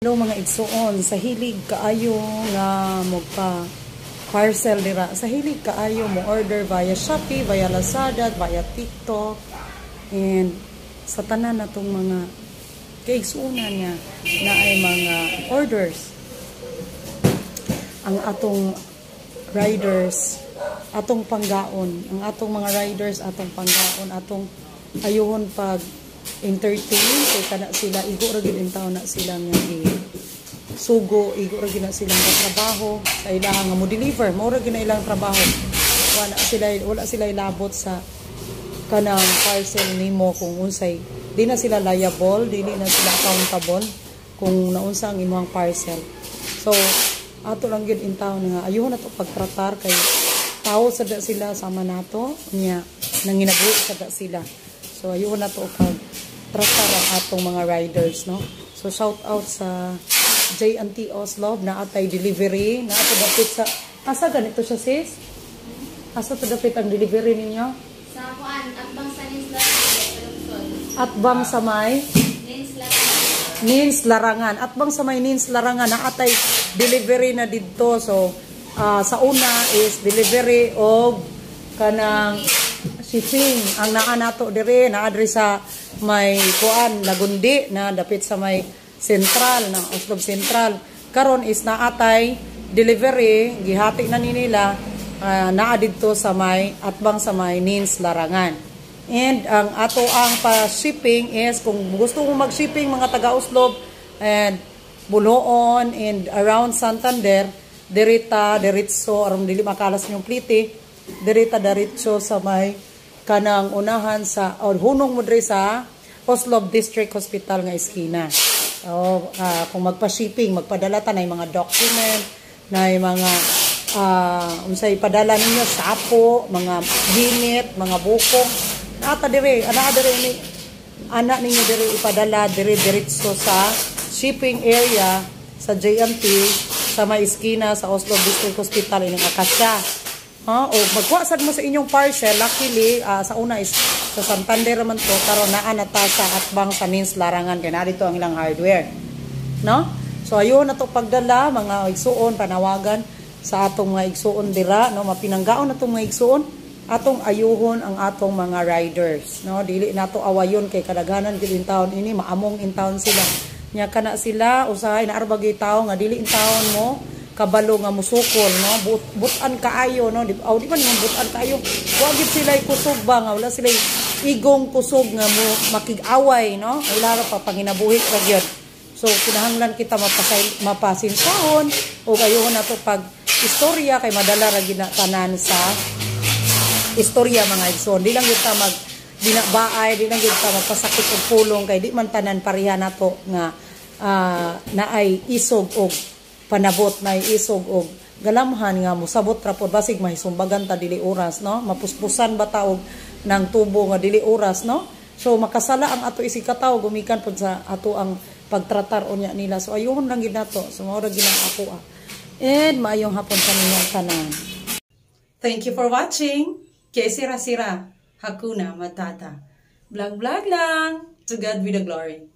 Hello mga igsuon, sa hilig kaayo nga magpa parcel dira. Sa hilig kaayo mo order via Shopee, via Lazada, via TikTok. And sa tanan natong mga kaigsuonan niya na ay mga orders. Ang atong riders, atong panggaon, ang atong mga riders, atong panggaon, atong ayuhon pag entertain kay kana sila igo ra gid in taon na sila nga sugo igo ra gid na silang trabaho sa ilang nga mo deliver mo ra gid na ilang trabaho wala sila ilabot sa kanang parcel nimo kung unsay di na sila liable, dili na sila accountable kung naunsa ang imong parcel. So ato lang gid in taon nga ayuhon nato pagtratar kay tao sada sila sama nato nya nanginabuhi sada sila. So ayuhon nato pag tratar ang atong mga riders, no? So shout out sa J&T Oslob na atay delivery na ato dapit sa asa ganito siya sis? Asa to dapit ang delivery ninyo? Sa kuan atbang sa Nins Larangan. Atbang sa may Nins Larangan. Atbang sa may Nins Larangan na atay delivery na didto. So sa una is delivery og kanang shipping ang naa nato dire na adre sa may kuan Lagundi na dapit sa may Sentral na Oslob Sentral. Karon is naatay delivery gihati na nila naa didto sa may atbang sa may Nins Larangan. And ang ato ang pa-shipping is kung gusto mo mag-shipping mga taga Oslob and Buloon and around Santander, diretso aron dili makalas yung plite, diretso sa may kanang unahan sa hunong mo diri sa Oslob District Hospital nga eskina. So, kung magpa-shipping, magpadala ta na mga document, na mga unsay padala ninyo sapo, mga ginit, mga bukong. Ata dire, ni anak ninyo dire ipadala diretso sa shipping area sa JMT sa may eskina sa Oslob District Hospital ining Akasya. O magkuha mo sa inyong parcel, luckily sa una is sa Santander naman to, karon naa nata sa atbang sa Nins Larangan kay narito ang ilang hardware, no? So ayun na to pagdala mga igsuon panawagan sa atong mga igsuon dira, no? Mapinanggaon na tong mga igsuon atong ayuhon ang atong mga riders, no? Dili nato awayon kay kadaghanan gid in town ini maamong in town sila nya kana sila usahay na arbagay tawo nga dili in town mo kabalo nga musukol, no? Butan kaayo, no? Di man yung butan kaayo. Wa gid sila kusog ba nga wala sila igong kusog nga mo makig-away, no? Wala ra pa panginabuhi ra gyud. So kinahanglan kita mapasinsahon o ayuhon nato pag istorya kay madala ra gid na tanan sa istorya mga igsoon. Di lang gyud ta mag binabaay, di lang gyud ta magpasakit og pulong kay di man tanan pareha nato nga naay isog og panabot na isog og galamhan nga mosabot ra pod basig mahisumbagan ta dili oras, no? Mapuspusan ba ta og nang tubo nga dili oras, no? So makasala ang ato isikataw gumikan pod sa ato ang pagtratar unya nila. So ayuhon lang gid nato sumora gid ang ako and maayong hapon sa ninyong tanan. Thank you for watching. Kay sira-sira Hakuna Matata. Vlog lang. To God be the glory.